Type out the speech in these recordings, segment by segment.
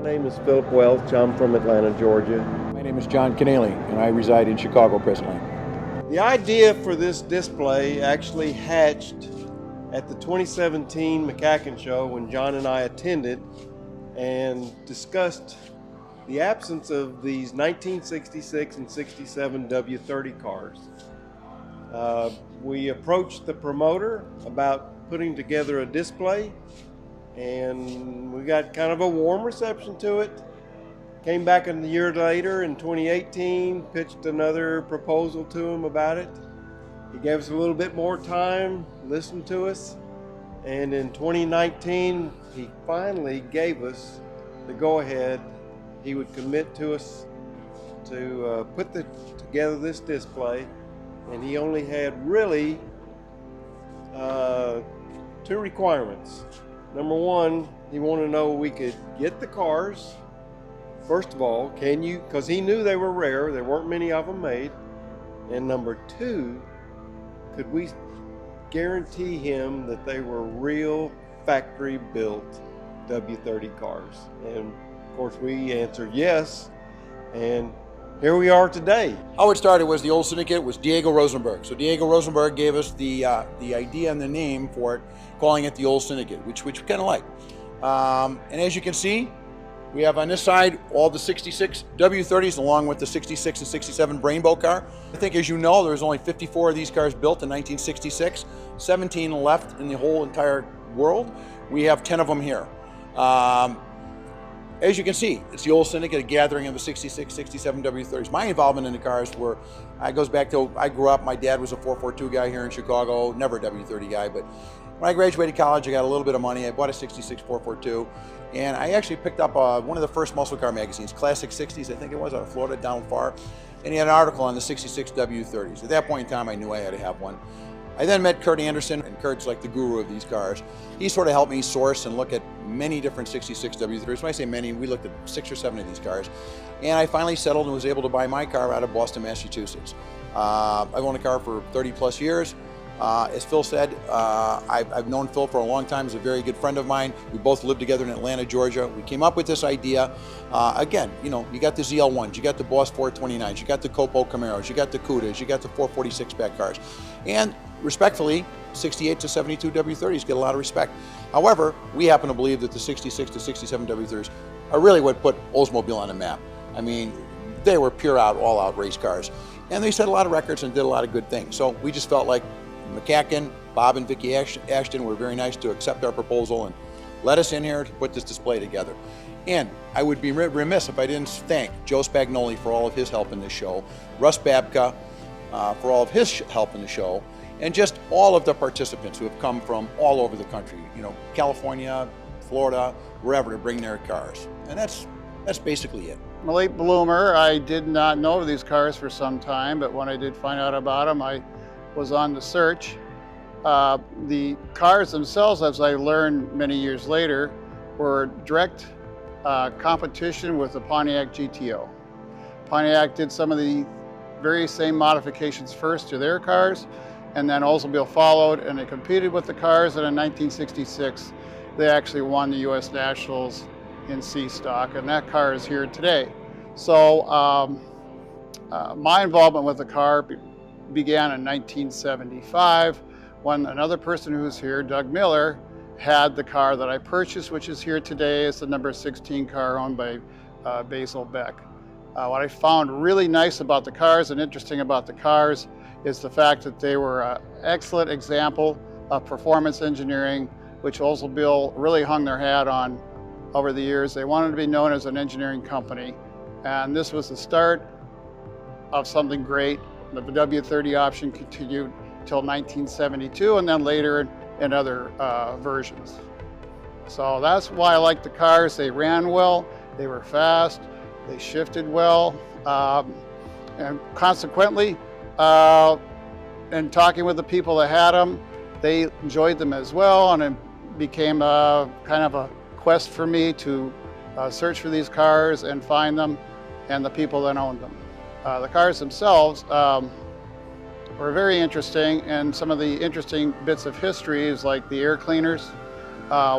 My name is Philip Welch. I'm from Atlanta, Georgia. My name is John Keneally, and I reside in Chicago presently. The idea for this display actually hatched at the 2017 Mcacn show when John and I attended and discussed the absence of these 1966 and 67 W30 cars. We approached the promoter about putting together a display, and we got kind of a warm reception to it. Came back a year later in 2018, pitched another proposal to him about it. He gave us a little bit more time, listened to us, and in 2019 he finally gave us the go-ahead. He would commit to us to put together this display, and he only had really two requirements. Number one, he wanted to know we could get the cars. First of all, can you, because he knew they were rare, there weren't many of them made. And number two, could we guarantee him that they were real factory built W30 cars? And of course we answered yes, and here we are today. How it started was the old syndicate was Diego Rosenberg. So Diego Rosenberg gave us the idea and the name for it, calling it the old syndicate, which we kind of like. And as you can see, we have on this side all the 66 W30s along with the 66 and 67 Rainbow car. I think, as you know, there's only 54 of these cars built in 1966, 17 left in the whole entire world. We have 10 of them here. As you can see, it's the old syndicate, a gathering of the 66, 67 W30s. My involvement in the cars goes back to, I grew up, my dad was a 442 guy here in Chicago, never a W30 guy, but when I graduated college, I got a little bit of money. I bought a 66 442, and I actually picked up one of the first muscle car magazines, Classic 60s, I think it was, out of Florida, down far, and he had an article on the 66 W30s. At that point in time, I knew I had to have one. I then met Kurt Anderson, and Kurt's like the guru of these cars. He sort of helped me source and look at many different 66 W30s. When I say many, we looked at 6 or 7 of these cars. And I finally settled and was able to buy my car out of Boston, Massachusetts. I've owned a car for 30 plus years. As Phil said, I've known Phil for a long time. He's a very good friend of mine. We both lived together in Atlanta, Georgia. We came up with this idea. Again, you know, you got the ZL1s, you got the Boss 429s, you got the Copo Camaros, you got the Cudas, you got the 446 back cars. And respectfully, 68 to 72 W30s get a lot of respect. However, we happen to believe that the 66 to 67 W30s are really what put Oldsmobile on the map. I mean, they were pure out, all out race cars. And they set a lot of records and did a lot of good things. So we just felt like Mcacn, Bob and Vicki Ashton were very nice to accept our proposal and let us in here to put this display together. And I would be remiss if I didn't thank Joe Spagnoli for all of his help in this show, Russ Babka for all of his help in the show, and just all of the participants who have come from all over the country, you know, California, Florida, wherever, to bring their cars. And that's basically it. I'm a late bloomer. I did not know these cars for some time, but when I did find out about them, I was on the search. The cars themselves, as I learned many years later, were direct competition with the Pontiac GTO. Pontiac did some of the very same modifications first to their cars, and then Oldsmobile followed, and they competed with the cars, and in 1966 they actually won the US Nationals in C stock, and that car is here today. So my involvement with the car began in 1975 when another person who was here, Doug Miller, had the car that I purchased, which is here today. It's the number 16 car owned by Basil Beck. What I found really nice about the cars and interesting about the cars is the fact that they were an excellent example of performance engineering, which Oldsmobile really hung their hat on over the years. They wanted to be known as an engineering company, and this was the start of something great. The W30 option continued till 1972, and then later in other versions. So that's why I like the cars. They ran well, they were fast, they shifted well, and consequently, in talking with the people that had them, they enjoyed them as well, and it became kind of a quest for me to search for these cars and find them and the people that owned them. The cars themselves were very interesting, and some of the interesting bits of history is like the air cleaners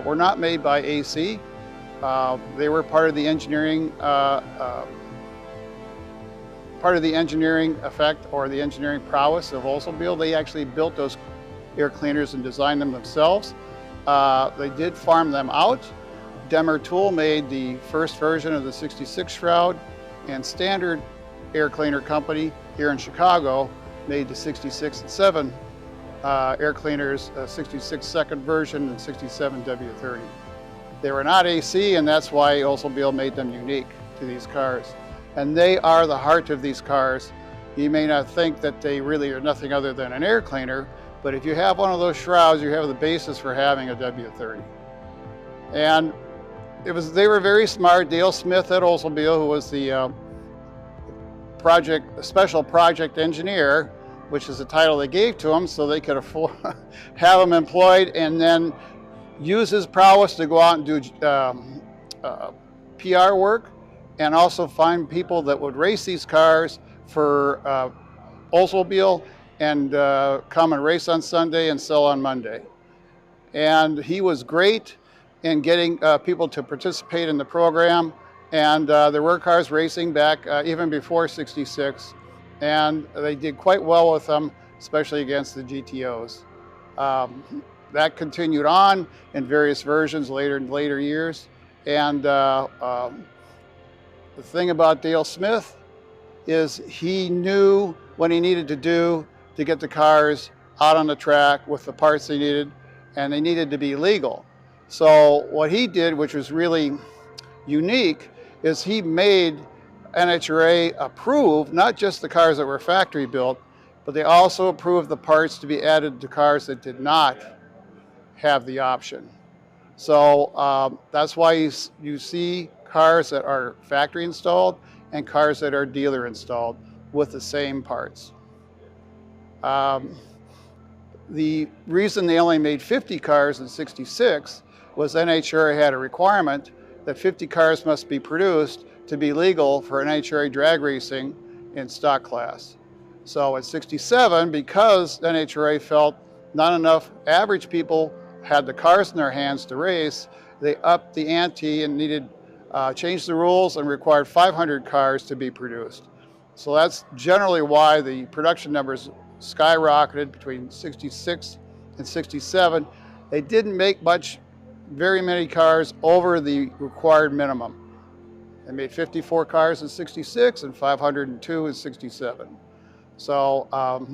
were not made by AC. They were part of the engineering effect or the engineering prowess of Oldsmobile. They actually built those air cleaners and designed them themselves. They did farm them out. Demmer Tool made the first version of the 66 shroud, and Standard Air Cleaner Company here in Chicago made the 66 and 7 air cleaners, 66 second version and 67 W30. They were not AC, and that's why Oldsmobile made them unique to these cars. And they are the heart of these cars. You may not think that they really are nothing other than an air cleaner, but if you have one of those shrouds, you have the basis for having a W30. And they were very smart. Dale Smith at Oldsmobile, who was the special project engineer, which is the title they gave to him so they could afford have him employed, and then use his prowess to go out and do PR work, and also find people that would race these cars for Oldsmobile and come and race on Sunday and sell on Monday. And he was great in getting people to participate in the program. And there were cars racing back even before '66, and they did quite well with them, especially against the GTOs. That continued on in various versions in later years. And the thing about Dale Smith is he knew what he needed to do to get the cars out on the track with the parts they needed, and they needed to be legal. So what he did, which was really unique, is he made NHRA approve not just the cars that were factory built, but they also approved the parts to be added to cars that did not have the option. So that's why you see cars that are factory installed and cars that are dealer installed with the same parts. The reason they only made 50 cars in '66 was NHRA had a requirement that 50 cars must be produced to be legal for NHRA drag racing in stock class. So at '67, because NHRA felt not enough average people had the cars in their hands to race, they upped the ante and changed the rules and required 500 cars to be produced. So that's generally why the production numbers skyrocketed between '66 and '67. They didn't make very many cars over the required minimum. They made 54 cars in '66 and 502 in '67. So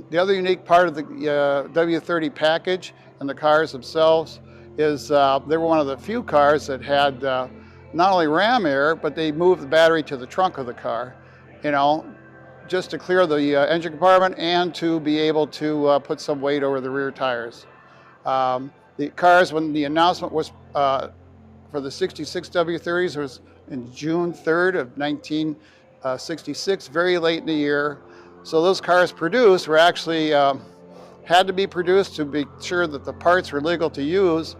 the other unique part of the W30 package and the cars themselves is they were one of the few cars that had not only ram air, but they moved the battery to the trunk of the car, just to clear the engine compartment and to be able to put some weight over the rear tires. The cars, when the announcement was for the '66 W30's, was in June 3rd of 1966, very late in the year. So those cars produced were actually, had to be produced to be sure that the parts were legal to use.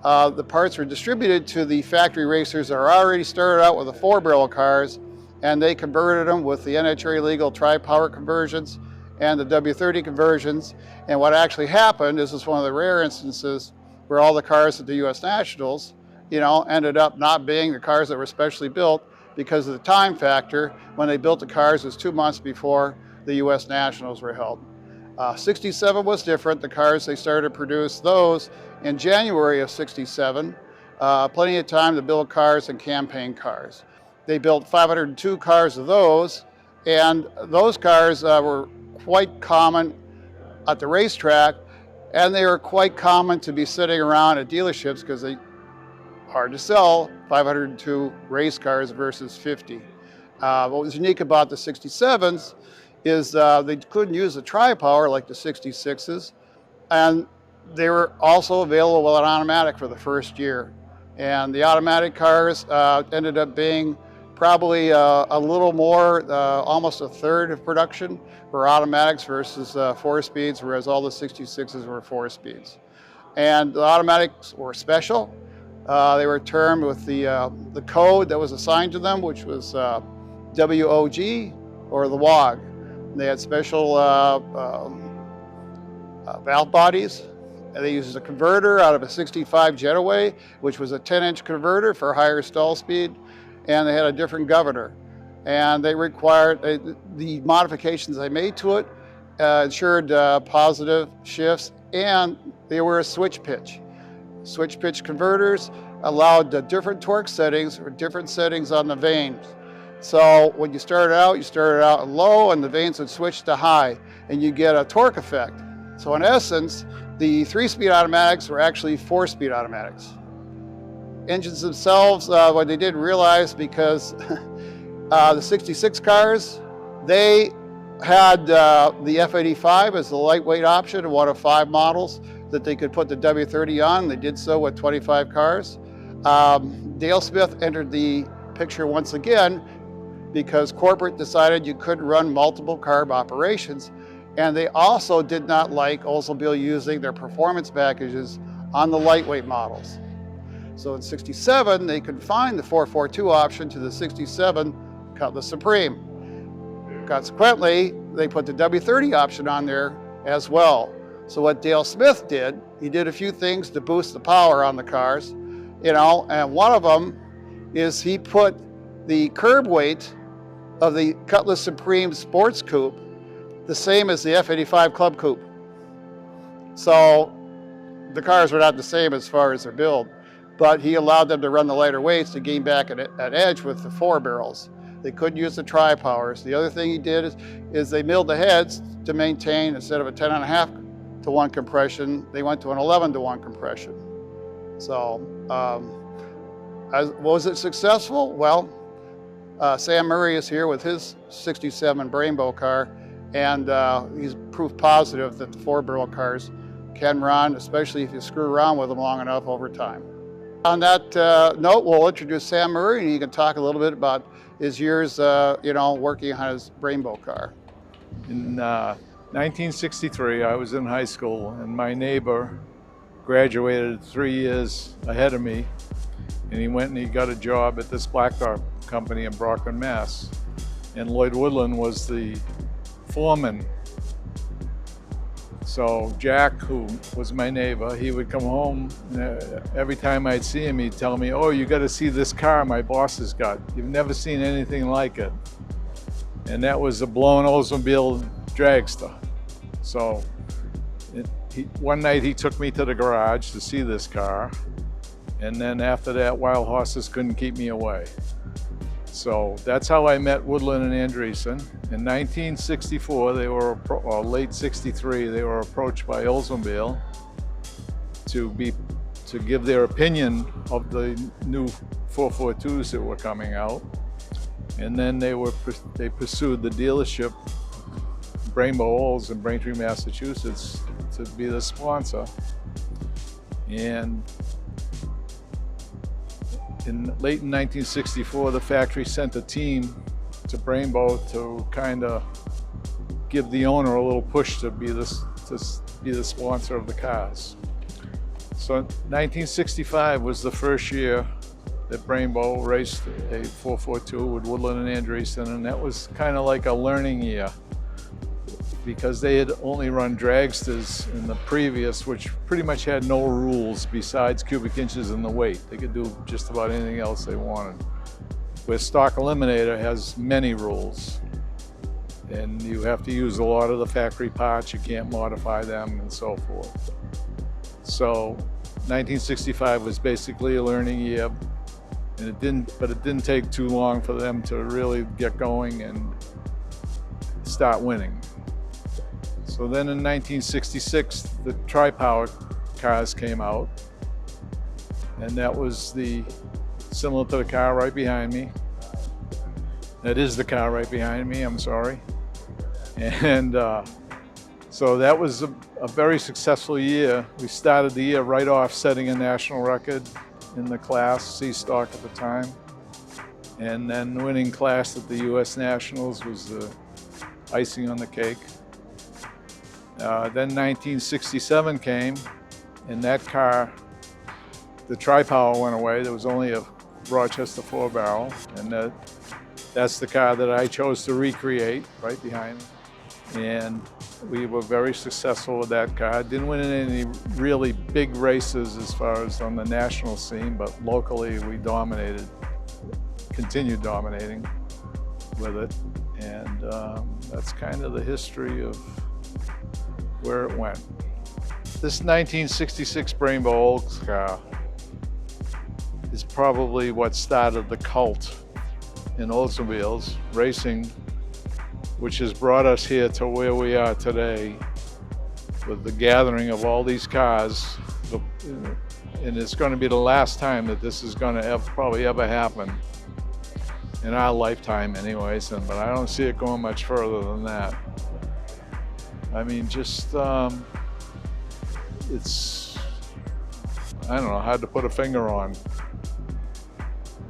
The parts were distributed to the factory racers that are already started out with the 4-barrel cars, and they converted them with the NHRA legal tri-power conversions and the W30 conversions. And what actually happened, this is one of the rare instances where all the cars at the U.S. Nationals, ended up not being the cars that were specially built because of the time factor. When they built the cars, it was 2 months before the U.S. Nationals were held. '67 was different. The cars, they started to produce those in January of '67. Plenty of time to build cars and campaign cars. They built 502 cars of those, and those cars were quite common at the racetrack, and they were quite common to be sitting around at dealerships because they hard to sell 502 race cars versus 50. What was unique about the '67s is they couldn't use the tri-power like the '66s, and they were also available with an automatic for the first year. And the automatic cars ended up being probably a little more, almost a third of production were automatics versus 4-speeds, whereas all the '66s were 4-speeds. And the automatics were special. They were termed with the code that was assigned to them, which was WOG or the WOG. They had special valve bodies They used a converter out of a 65 Jetaway, which was a 10-inch converter for higher stall speed, and they had a different governor. And they required, the modifications they made to it ensured positive shifts, and they were a switch pitch. Switch pitch converters allowed different torque settings or different settings on the vanes. So when you started out low, and the vanes would switch to high, and you get a torque effect. So in essence, the 3-speed automatics were actually 4-speed automatics. Engines themselves, what they didn't realize, because the 66 cars, they had the F85 as the lightweight option, one of 5 models that they could put the W30 on. They did so with 25 cars. Dale Smith entered the picture once again because corporate decided you couldn't run multiple carb operations, and they also did not like Oldsmobile using their performance packages on the lightweight models. So in '67, they confined the 442 option to the '67 Cutlass Supreme. Consequently, they put the W30 option on there as well. So what Dale Smith did, he did a few things to boost the power on the cars, and one of them is he put the curb weight of the Cutlass Supreme Sports Coupe the same as the F85 Club Coupe. So the cars were not the same as far as their build, but he allowed them to run the lighter weights to gain back at edge with the 4 barrels. They couldn't use the tri-powers. The other thing he did is they milled the heads to maintain, instead of a 10.5-to-1 compression, they went to an 11-to-1 compression. So, was it successful? Well, Sam Murray is here with his '67 Brembo car, and he's proof positive that the 4-barrel cars can run, especially if you screw around with them long enough over time. On that note, we'll introduce Sam Murray, and he can talk a little bit about his years, working on his Brembo car. In 1963, I was in high school, and my neighbor graduated 3 years ahead of me, and he went and he got a job at this blacktop company in Brockton, Mass. And Lloyd Woodland was the foreman. So Jack, who was my neighbor, he would come home, every time I'd see him, he'd tell me, "Oh, you got to see this car my boss has got. You've never seen anything like it." And that was a blown Oldsmobile dragster. So one night he took me to the garage to see this car, and then after that, wild horses couldn't keep me away. So that's how I met Woodland and Andreessen. In 1964, or late '63, they were approached by Oldsmobile to give their opinion of the new 442s that were coming out. And then they pursued the dealership, Brembo Olds in Braintree, Massachusetts, to be the sponsor. And late in 1964, the factory sent a team to Brembo to kind of give the owner a little push to be the sponsor of the cars. So 1965 was the first year that Brembo raced a 442 with Woodland and Andreessen, and that was kind of like a learning year, because they had only run dragsters in the previous, which pretty much had no rules besides cubic inches and the weight. They could do just about anything else they wanted. Where stock eliminator has many rules, and you have to use a lot of the factory parts, you can't modify them, and so forth. So 1965 was basically a learning year, and it didn't take too long for them to really get going and start winning. So then in 1966, the tri-power cars came out, and that was similar to the car right behind me. That is the car right behind me, I'm sorry. And so that was a very successful year. We started the year right off setting a national record in the class, C stock at the time. And then winning class at the US Nationals was the icing on the cake. Then 1967 came, and that car, the tri-power went away. There was only a Rochester 4-barrel, and that's the car that I chose to recreate right behind me. And We were very successful with that car. Didn't win any really big races as far as on the national scene, but locally we dominated, continued dominating with it. And that's kind of the history of where it went. This 1966 Brembo Olds car is probably what started the cult in Oldsmobiles racing, which has brought us here to where we are today with the gathering of all these cars. And it's going to be the last time that this is going to probably ever happen in our lifetime anyways, but I don't see it going much further than that. I mean, just, it's, I don't know, hard to put a finger on.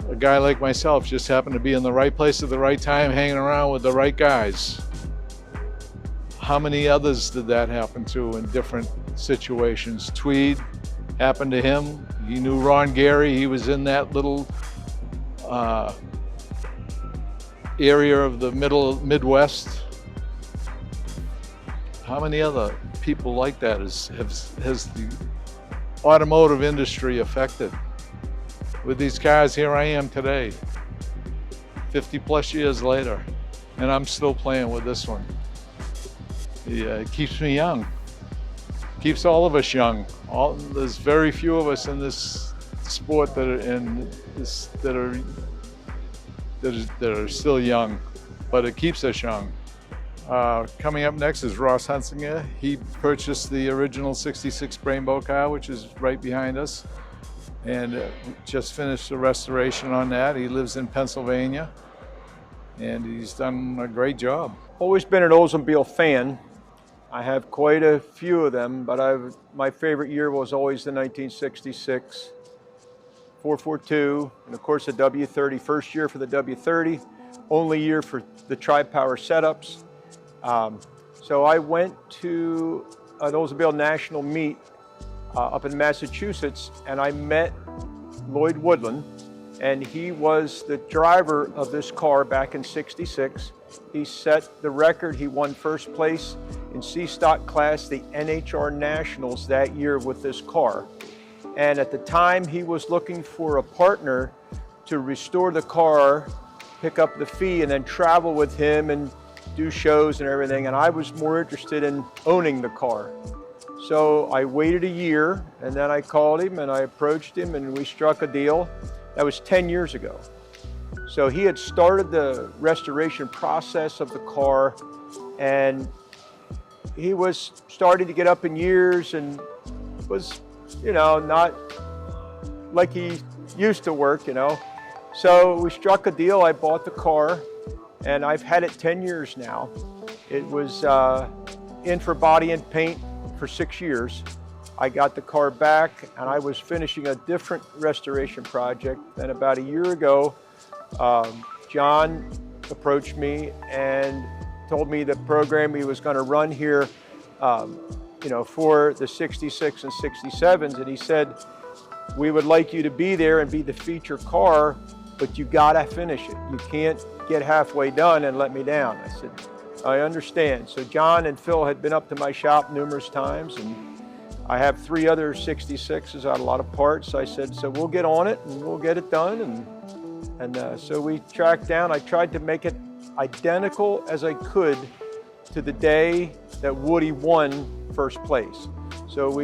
A guy like myself just happened to be in the right place at the right time, hanging around with the right guys. How many others did that happen to in different situations? Tweed happened to him. He knew Ron Gary. He was in that little area of the Midwest. How many other people like that has the automotive industry affected? With these cars, here I am today, 50 plus years later, and I'm still playing with this one. Yeah, it keeps me young, keeps all of us young. There's very few of us in this sport that are still young, but it keeps us young. Coming up next is Ross Hunsinger. He purchased the original 66 Brembo car, which is right behind us, and just finished the restoration on that. He lives in Pennsylvania, and he's done a great job. Always been an Oldsmobile fan. I have quite a few of them, but my favorite year was always the 1966 442, and of course the W30. First year for the W30, only year for the tri-power setups. So I went to an Oldsmobile National meet up in Massachusetts, and I met Lloyd Woodland, and he was the driver of this car back in '66. He set the record. He won first place in C-Stock class, the NHR Nationals that year with this car. And at the time, he was looking for a partner to restore the car, pick up the fee, and then travel with him and do shows and everything. And I was more interested in owning the car. So I waited a year, and then I called him and I approached him, and we struck a deal. That was 10 years ago. So he had started the restoration process of the car, and he was starting to get up in years and was, you know, not like he used to work, you know. So we struck a deal. I bought the car, and I've had it 10 years now. It was in for body and paint for 6 years. I got the car back, and I was finishing a different restoration project. Then about a year ago, John approached me and told me the program he was going to run here, you know, for the 66 and 67s, and he said, we would like you to be there and be the feature car, but you gotta finish it. You can't get halfway done and let me down. I said, I understand. So John and Phil had been up to my shop numerous times, and I have 3 other 66s out, a lot of parts. I said, so we'll get on it and we'll get it done. And so we tracked down. I tried to make it identical as I could to the day that Woody won first place. So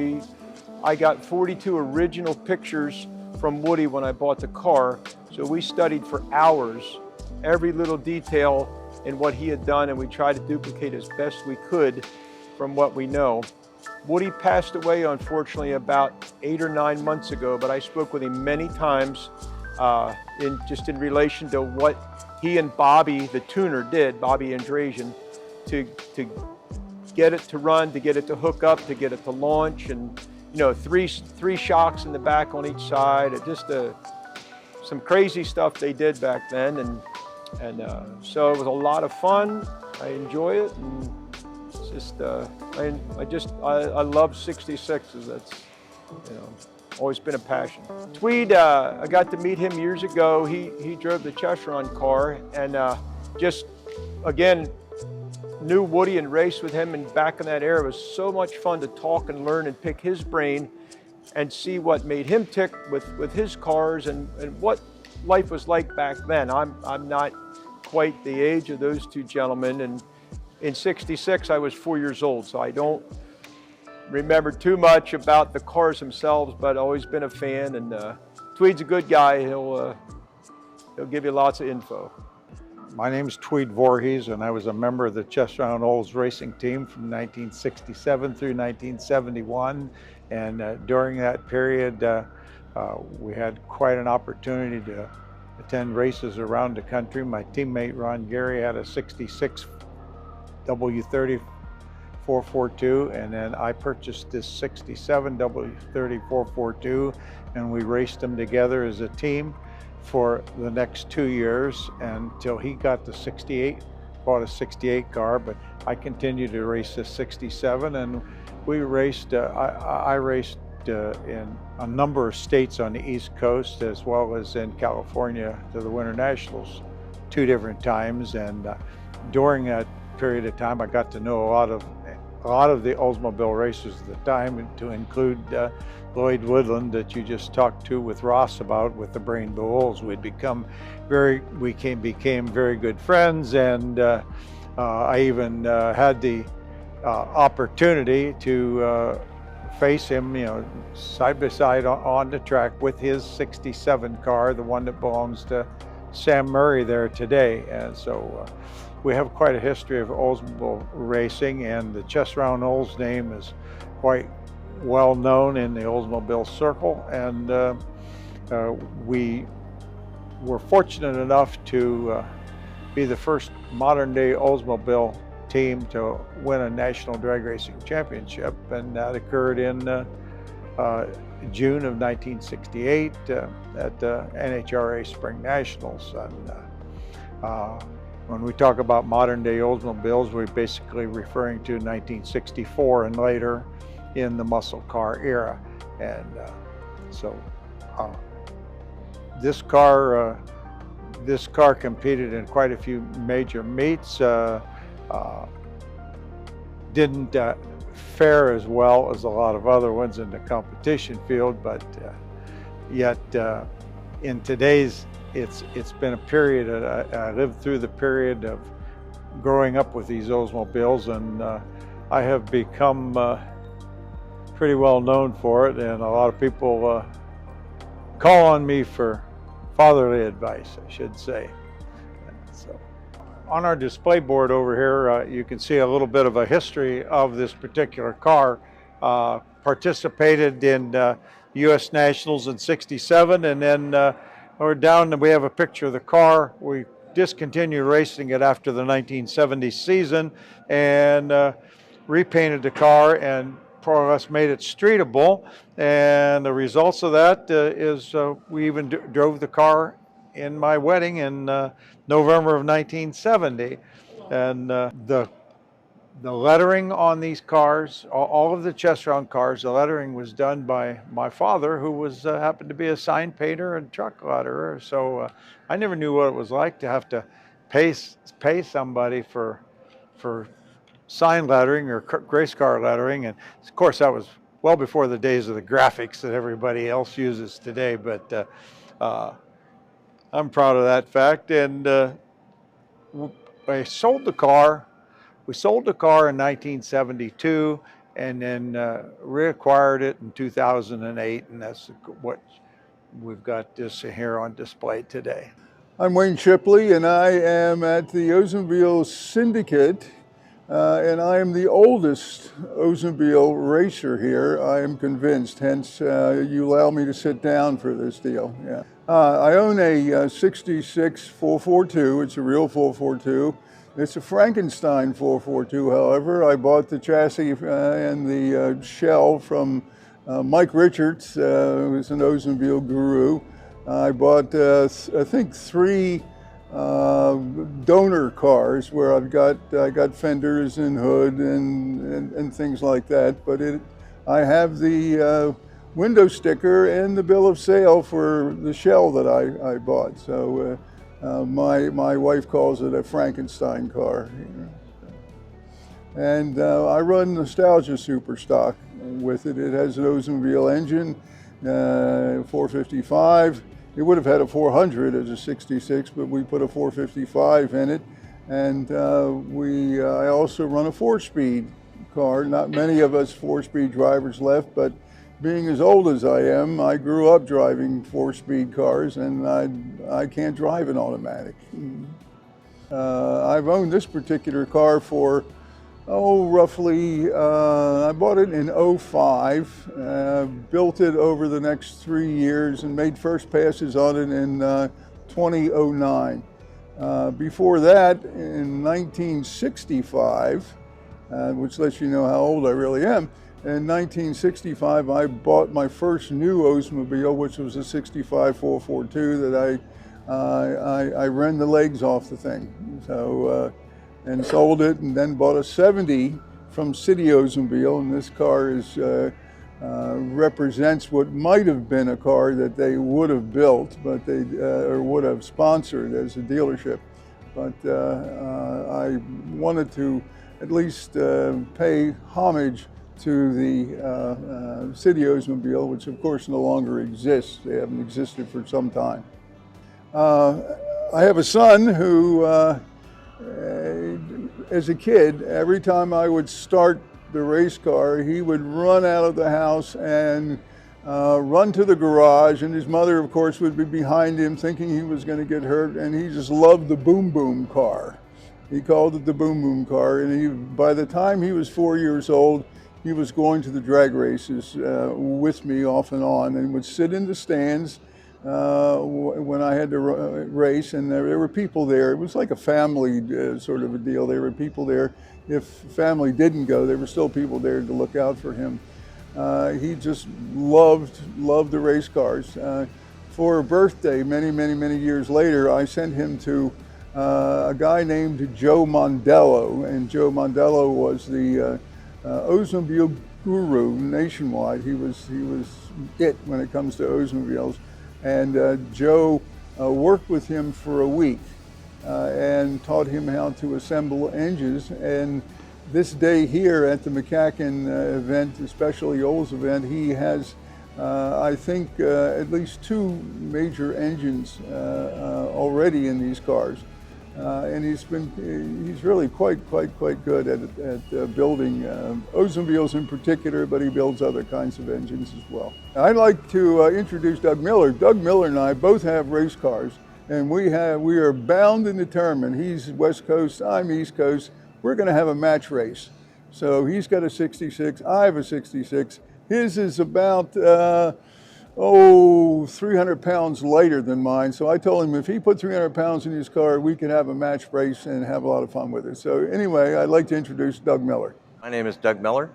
I got 42 original pictures from Woody when I bought the car. So we studied for hours every little detail in what he had done, and we tried to duplicate as best we could from what we know. Woody passed away, unfortunately, about 8 or 9 months ago, but I spoke with him many times in relation to what he and Bobby, the tuner, did, Bobby Andrasian, to get it to run, to get it to hook up, to get it to launch, and you know, three shocks in the back on each side. Just some crazy stuff they did back then, and so it was a lot of fun. I enjoy it, and it's just I love 66s. That's, you know, always been a passion. Tweed, I got to meet him years ago. He drove the Chesron car, and just again, knew Woody and raced with him, and back in that era, it was so much fun to talk and learn and pick his brain and see what made him tick with his cars and what life was like back then. I'm not quite the age of those two gentlemen, and in '66 I was 4 years old, so I don't remember too much about the cars themselves, but I've always been a fan, and Tweed's a good guy. He'll give you lots of info. My name is Tweed Voorhees, and I was a member of the Chest Round Olds racing team from 1967 through 1971. And during that period, we had quite an opportunity to attend races around the country. My teammate Ron Gary had a '66 W30 442, and then I purchased this '67 W30 442, and we raced them together as a team for the next 2 years until he got the '68, bought a '68 car, but I continued to race the '67, and we raced, I raced in a number of states on the East Coast as well as in California to the Winter Nationals 2 different times, and during that period of time I got to know a lot of the Oldsmobile racers at the time, to include Lloyd Woodland that you just talked to with Ross about with the Brain Bulls. We became very good friends, and I even had the opportunity to face him, side by side on the track with his '67 car, the one that belongs to Sam Murray there today. And so we have quite a history of Oldsmobile racing, and the Chest Round Olds name is quite well known in the Oldsmobile circle, and we were fortunate enough to be the first modern day Oldsmobile team to win a national drag racing championship, and that occurred in June of 1968 at the NHRA Spring Nationals. And when we talk about modern day Oldsmobiles, we're basically referring to 1964 and later in the muscle car era. And so this car competed in quite a few major meets. Didn't fare as well as a lot of other ones in the competition field, but yet in today's, it's been a period, I lived through the period of growing up with these Oldsmobiles, and I have become pretty well known for it, and a lot of people call on me for fatherly advice, I should say. So, on our display board over here, you can see a little bit of a history of this particular car. Participated in U.S. Nationals in '67, and then we're down, we have a picture of the car. We discontinued racing it after the 1970 season, and repainted the car and more or less made it streetable. And the results of that is we even drove the car in my wedding in November of 1970. And the lettering on these cars, all of the Chest Round cars, the lettering was done by my father, who was happened to be a sign painter and truck letterer. So I never knew what it was like to have to pay somebody for sign lettering or race car lettering. And of course that was well before the days of the graphics that everybody else uses today, but I'm proud of that fact. And I sold the car. We sold the car in 1972, and then reacquired it in 2008, and that's what we've got this here on display today. I'm Wayne Shipley, and I am at the Oldsmobile Syndicate, and I am the oldest Oldsmobile racer here, I am convinced, hence you allow me to sit down for this deal. Yeah. I own a '66 442, it's a real 442. It's a Frankenstein 442, however. I bought the chassis and the shell from Mike Richards, who's an Oldsmobile guru. I bought, I think, 3 donor cars where I got fenders and hood and things like that. But I have the window sticker and the bill of sale for the shell that I bought. So my wife calls it a Frankenstein car. And I run Nostalgia Superstock with it. It has an Oldsmobile engine, 455. It would have had a 400 as a 66, but we put a 455 in it. And I also run a 4-speed car. Not many of us 4-speed drivers left, but being as old as I am, I grew up driving 4-speed cars, and I can't drive an automatic. I've owned this particular car for, roughly, I bought it in '05, built it over the next 3 years, and made first passes on it in 2009. Before that, in 1965, which lets you know how old I really am, in 1965, I bought my first new Oldsmobile, which was a 65 442 that I ran the legs off the thing. So, and sold it, and then bought a 70 from City Oldsmobile, and this car represents what might have been a car that they would have built, but they or would have sponsored as a dealership. But I wanted to at least pay homage to the City Oldsmobile, which of course no longer exists. They haven't existed for some time. I have a son who, as a kid, every time I would start the race car, he would run out of the house and run to the garage, and his mother, of course, would be behind him thinking he was going to get hurt, and he just loved the Boom Boom car. He called it the Boom Boom car, and by the time he was 4 years old, he was going to the drag races with me off and on, and would sit in the stands when I had to race, and there were people there. It was like a family sort of a deal. There were people there. If family didn't go, there were still people there to look out for him. He just loved the race cars. For a birthday, many years later, I sent him to a guy named Joe Mondello, and Joe Mondello was the Oldsmobile guru nationwide. He was it when it comes to Oldsmobiles. And Joe worked with him for a week and taught him how to assemble engines. And this day here at the Mcacn event, especially Olds event, he has, I think, at least 2 major engines already in these cars. And he's really quite good at building Oldsmobiles in particular, but he builds other kinds of engines as well. I'd like to introduce Doug Miller. Doug Miller and I both have race cars, and we are bound and determined. He's West Coast, I'm East Coast. We're going to have a match race. So he's got a 66, I have a 66. His is about 300 pounds lighter than mine. So I told him if he put 300 pounds in his car, we could have a match race and have a lot of fun with it. So anyway, I'd like to introduce Doug Miller. My name is Doug Miller,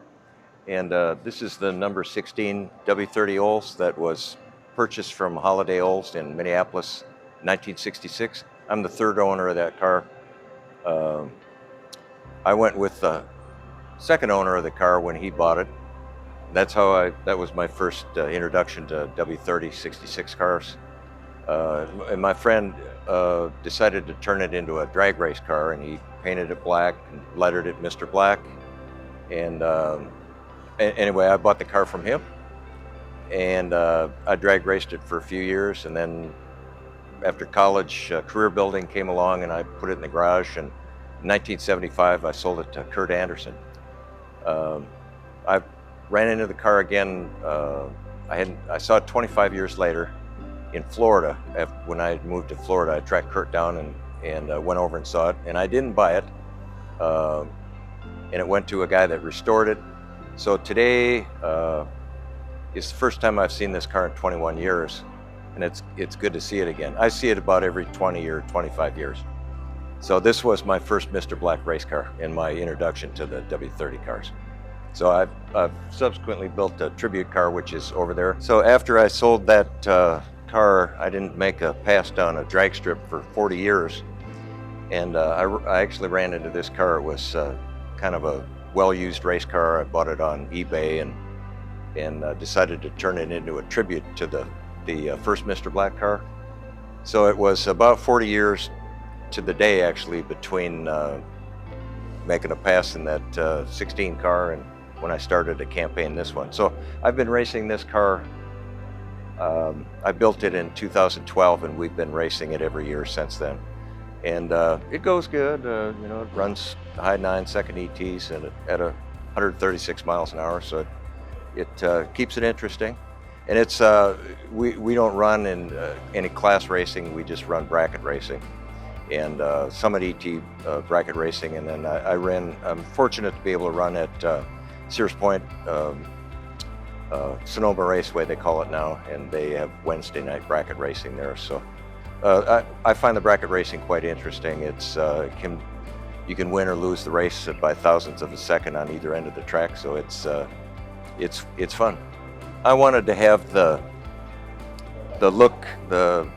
and this is the number 16 W30 Olds that was purchased from Holiday Olds in Minneapolis, 1966. I'm the 3rd owner of that car. I went with the 2nd owner of the car when he bought it. That was my first introduction to W30 66 cars. And my friend decided to turn it into a drag race car, and he painted it black and lettered it Mr. Black. And anyway, I bought the car from him, and I drag raced it for a few years, and then after college, career building came along, and I put it in the garage, and in 1975, I sold it to Kurt Anderson. I ran into the car again. I saw it 25 years later in Florida. When I had moved to Florida, I tracked Kurt down and went over and saw it. And I didn't buy it. And it went to a guy that restored it. So today is the first time I've seen this car in 21 years. And it's good to see it again. I see it about every 20 or 25 years. So this was my first Mr. Black race car in my introduction to the W30 cars. So I've subsequently built a tribute car, which is over there. So after I sold that car, I didn't make a pass down a drag strip for 40 years. And I actually ran into this car. It was kind of a well-used race car. I bought it on eBay and decided to turn it into a tribute to the first Mr. Black car. So it was about 40 years to the day, actually, between making a pass in that 16 car, and when I started to campaign this one. So I've been racing this car. I built it in 2012, and we've been racing it every year since then. And it goes good. You know, it runs high 9 second ETs and at 136 miles an hour, so it keeps it interesting. And it's we don't run in any class racing. We just run bracket racing, and Summit ET bracket racing. And then I'm fortunate to be able to run at Sears Point Sonoma Raceway, they call it now, and they have Wednesday night bracket racing there. So I find the bracket racing quite interesting. It's you can win or lose the race by thousandths of a second on either end of the track, so it's fun. I wanted to have the look, the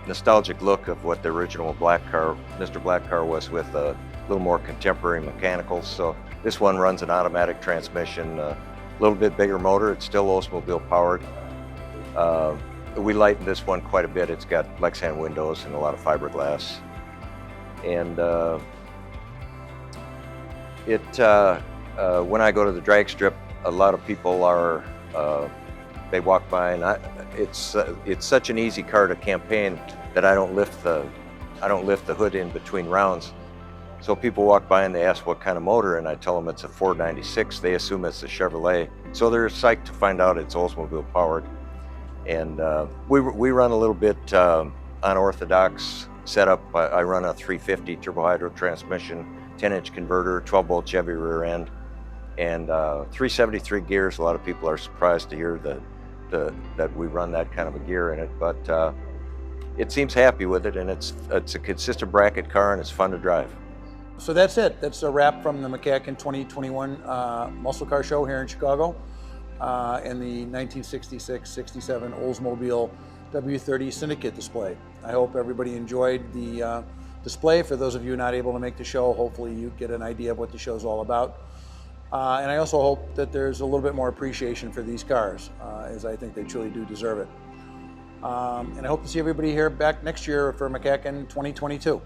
nostalgic look of what the original Mr. Black car was, with a little more contemporary mechanicals. So this one runs an automatic transmission, a little bit bigger motor. It's still Oldsmobile powered. We lightened this one quite a bit. It's got Mcacn windows and a lot of fiberglass. And when I go to the drag strip, a lot of people are, they walk by, and it's such an easy car to campaign that I don't lift the hood in between rounds. So people walk by and they ask what kind of motor, and I tell them it's a 496. They assume it's a Chevrolet, so they're psyched to find out it's Oldsmobile powered. And we run a little bit unorthodox setup. I run a 350 turbo hydro transmission, 10-inch converter, 12-bolt Chevy rear end, and 373 gears. A lot of people are surprised to hear that we run that kind of a gear in it, but it seems happy with it, and it's a consistent bracket car, and it's fun to drive. So that's it. That's a wrap from the Mcacn 2021 Muscle Car Show here in Chicago, and the 1966-67 Oldsmobile W30 Syndicate display. I hope everybody enjoyed the display. For those of you not able to make the show, hopefully you get an idea of what the show's all about. And I also hope that there's a little bit more appreciation for these cars, as I think they truly do deserve it. And I hope to see everybody here back next year for Mcacn 2022.